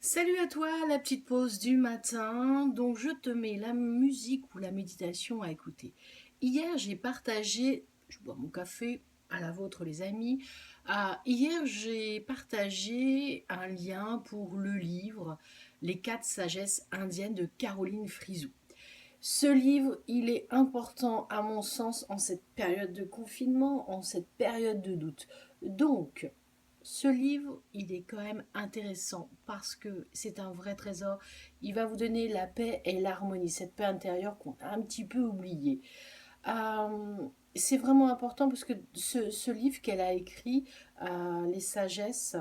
Salut à toi, la petite pause du matin. Donc, je te mets la musique ou la méditation à écouter. Hier, j'ai partagé, je bois mon café, à la vôtre, les amis. Hier, j'ai partagé un lien pour le livre Les 4 sagesses indiennes de Caroline Frizou. Ce livre, il est important à mon sens en cette période de confinement, en cette période de doute. Donc, ce livre, il est quand même intéressant parce que c'est un vrai trésor. Il va vous donner la paix et l'harmonie, cette paix intérieure qu'on a un petit peu oubliée. Euh, c'est vraiment important parce que ce livre qu'elle a écrit, Les sagesses,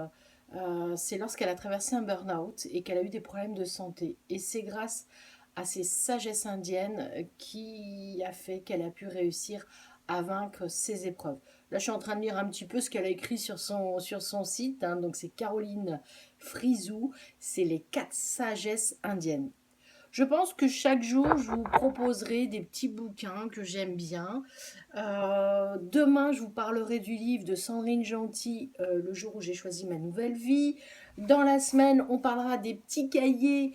c'est lorsqu'elle a traversé un burn-out et qu'elle a eu des problèmes de santé. Et c'est grâce à ces sagesses indiennes qui a fait qu'elle a pu réussir à vaincre ces épreuves. Là, je suis en train de lire un petit peu ce qu'elle a écrit sur son site. Donc, c'est Caroline Frizou. C'est les 4 sagesses indiennes. Je pense que chaque jour, je vous proposerai des petits bouquins que j'aime bien. Demain, je vous parlerai du livre de Sandrine Gentil, Le jour où j'ai choisi ma nouvelle vie. Dans la semaine, on parlera des petits cahiers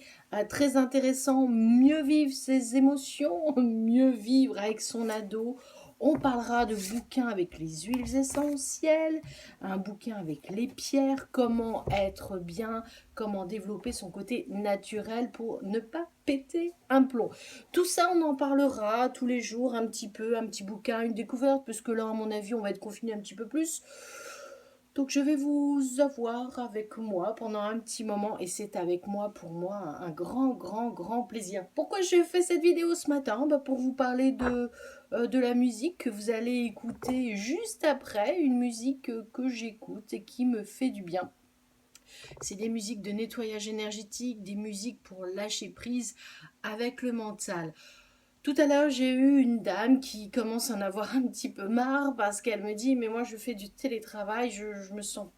très intéressants, mieux vivre ses émotions, mieux vivre avec son ado. On parlera de bouquins avec les huiles essentielles, un bouquin avec les pierres, comment être bien, comment développer son côté naturel pour ne pas péter un plomb. Tout ça, on en parlera tous les jours, un petit peu, un petit bouquin, une découverte, parce que là, à mon avis, on va être confiné un petit peu plus. Donc, je vais vous avoir avec moi pendant un petit moment, et c'est avec moi, pour moi, un grand, grand, grand plaisir. Pourquoi j'ai fait cette vidéo ce matin? Pour vous parler de la musique que vous allez écouter juste après, une musique que j'écoute et qui me fait du bien. C'est des musiques de nettoyage énergétique, des musiques pour lâcher prise avec le mental. Tout à l'heure, j'ai eu une dame qui commence à en avoir un petit peu marre parce qu'elle me dit mais moi je fais du télétravail, je me sens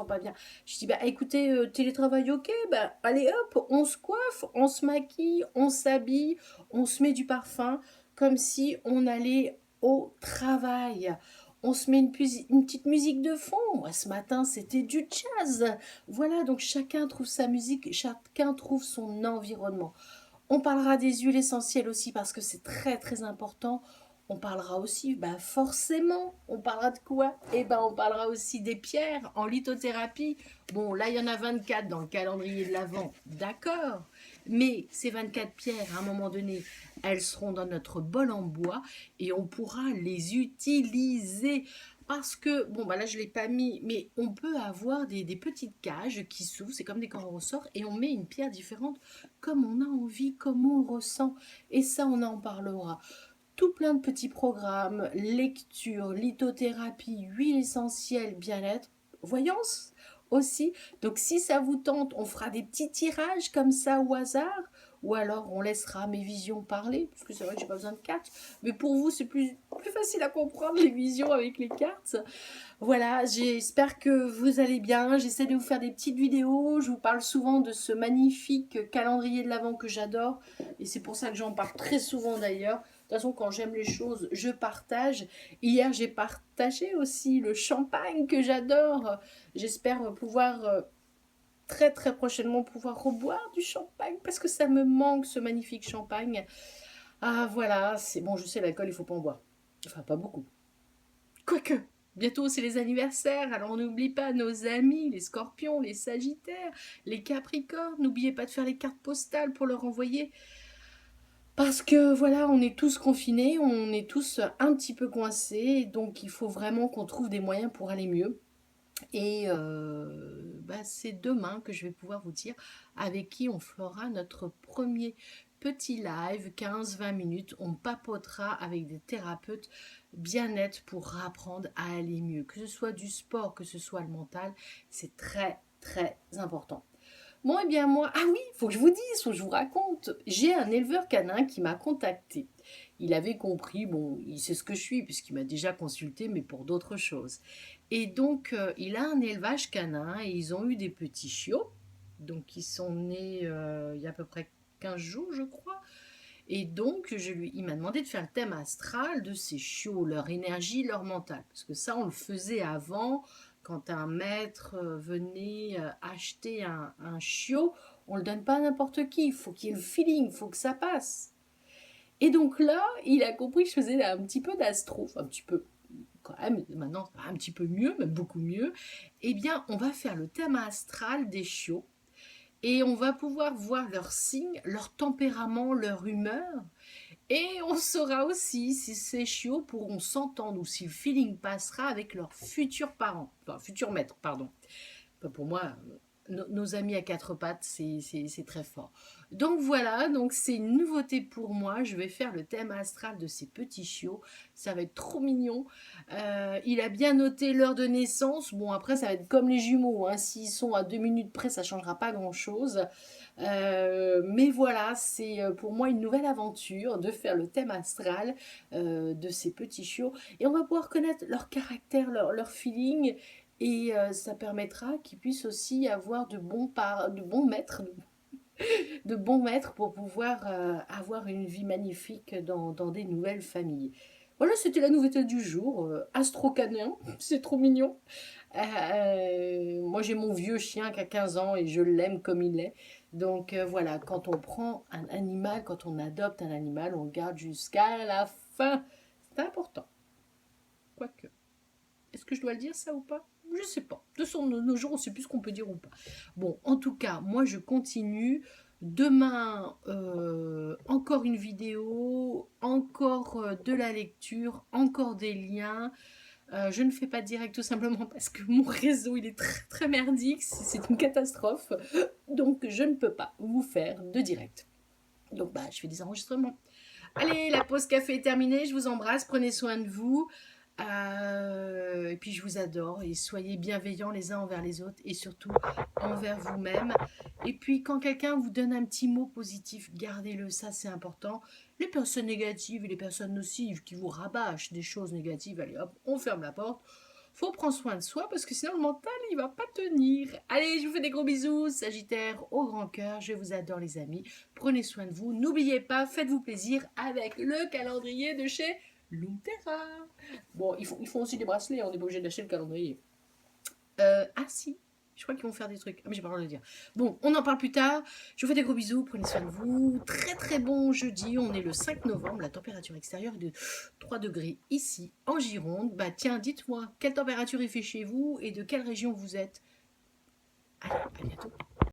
pas bien. Je dis bah écoutez, télétravail ok, bah allez hop, on se coiffe, on se maquille, on s'habille, on se met du parfum comme si on allait au travail. On se met une petite musique de fond. Moi, ce matin, c'était du jazz. Voilà, donc chacun trouve sa musique, chacun trouve son environnement. On parlera des huiles essentielles aussi parce que c'est très très important. On parlera aussi, forcément, on parlera de quoi? On parlera aussi des pierres en lithothérapie. Bon, là, il y en a 24 dans le calendrier de l'Avent, d'accord. Mais ces 24 pierres, à un moment donné, elles seront dans notre bol en bois et on pourra les utiliser. Parce que, bon, là, je ne l'ai pas mis, mais on peut avoir des petites cages qui s'ouvrent, c'est comme des corps ressorts, et on met une pierre différente comme on a envie, comme on le ressent. Et ça, on en parlera. Tout plein de petits programmes, lecture, lithothérapie, huile essentielle, bien-être, voyance aussi. Donc si ça vous tente, on fera des petits tirages comme ça au hasard. Ou alors on laissera mes visions parler, parce que c'est vrai que j'ai pas besoin de cartes. Mais pour vous, c'est plus facile à comprendre les visions avec les cartes. Voilà, j'espère que vous allez bien. J'essaie de vous faire des petites vidéos. Je vous parle souvent de ce magnifique calendrier de l'Avent que j'adore. Et c'est pour ça que j'en parle très souvent d'ailleurs. De toute façon, quand j'aime les choses, je partage. Hier, j'ai partagé aussi le champagne que j'adore. J'espère pouvoir très très prochainement pouvoir reboire du champagne parce que ça me manque ce magnifique champagne. Ah voilà, c'est bon, je sais, l'alcool, il faut pas en boire. Enfin, pas beaucoup. Quoique, bientôt c'est les anniversaires, alors on n'oublie pas nos amis, les scorpions, les sagittaires, les capricornes. N'oubliez pas de faire les cartes postales pour leur envoyer. Parce que voilà, on est tous confinés, on est tous un petit peu coincés, donc il faut vraiment qu'on trouve des moyens pour aller mieux. Et c'est demain que je vais pouvoir vous dire avec qui on fera notre premier petit live, 15-20 minutes. On papotera avec des thérapeutes bien-être pour apprendre à aller mieux. Que ce soit du sport, que ce soit le mental, c'est très très important. Bon, moi, ah oui, il faut que je vous dise, faut que je vous raconte. J'ai un éleveur canin qui m'a contacté. Il avait compris, bon, il sait ce que je suis, puisqu'il m'a déjà consulté, mais pour d'autres choses. Et donc, il a un élevage canin et ils ont eu des petits chiots. Donc, ils sont nés il y a à peu près 15 jours, je crois. Et donc, il m'a demandé de faire le thème astral de ces chiots, leur énergie, leur mental. Parce que ça, on le faisait avant, quand un maître venait acheter un chiot, on ne le donne pas à n'importe qui. Il faut qu'il y ait le feeling, il faut que ça passe. Et donc là, il a compris que je faisais un petit peu d'astro, enfin un petit peu, quand même, maintenant un petit peu mieux, même beaucoup mieux. Eh bien, on va faire le thème astral des chiots et on va pouvoir voir leurs signes, leur tempérament, leur humeur. Et on saura aussi si ces chiots pourront s'entendre ou si le feeling passera avec leurs futurs parents, enfin futurs maîtres, pardon. Enfin, pour moi, nos amis à quatre pattes, c'est très fort. Donc voilà, donc c'est une nouveauté pour moi. Je vais faire le thème astral de ces petits chiots. Ça va être trop mignon. Il a bien noté l'heure de naissance. Bon, après, ça va être comme les jumeaux, hein. S'ils sont à 2 minutes près, ça ne changera pas grand-chose. Mais voilà, c'est pour moi une nouvelle aventure de faire le thème astral de ces petits chiots. Et on va pouvoir connaître leur caractère, leur feeling. Et ça permettra qu'ils puissent aussi avoir de bons maîtres, de bons maîtres pour pouvoir avoir une vie magnifique dans des nouvelles familles. Voilà, c'était la nouveauté du jour. Astro-canin, c'est trop mignon. Moi, j'ai mon vieux chien qui a 15 ans et je l'aime comme il est. Donc voilà, quand on prend un animal, quand on adopte un animal, on le garde jusqu'à la fin. C'est important. Quoique. Est-ce que je dois le dire ça ou pas? Je sais pas. De nos jours, on sait plus ce qu'on peut dire ou pas. Bon, en tout cas, moi je continue. Demain, encore une vidéo, encore de la lecture, encore des liens. Je ne fais pas de direct tout simplement parce que mon réseau il est très très merdique, c'est une catastrophe. Donc je ne peux pas vous faire de direct. Donc bah je fais des enregistrements. Allez, la pause café est terminée, je vous embrasse, prenez soin de vous. Et puis je vous adore et soyez bienveillants les uns envers les autres et surtout envers vous-même. Et puis quand quelqu'un vous donne un petit mot positif, gardez-le, ça c'est important. Les personnes négatives et les personnes nocives qui vous rabâchent des choses négatives, allez hop, on ferme la porte. Faut prendre soin de soi parce que sinon le mental il va pas tenir. Allez, je vous fais des gros bisous, Sagittaire au grand cœur, je vous adore les amis. Prenez soin de vous, n'oubliez pas, faites-vous plaisir avec le calendrier de chez Luntera. Bon, ils font aussi des bracelets, on est pas obligé d'acheter le calendrier. Ah si, je crois qu'ils vont faire des trucs. Ah mais j'ai pas le droit de le dire. Bon, on en parle plus tard. Je vous fais des gros bisous, prenez soin de vous. Très très bon jeudi, on est le 5 novembre, la température extérieure est de 3 degrés ici en Gironde. Bah tiens, dites-moi, quelle température il fait chez vous et de quelle région vous êtes? Allez, à bientôt.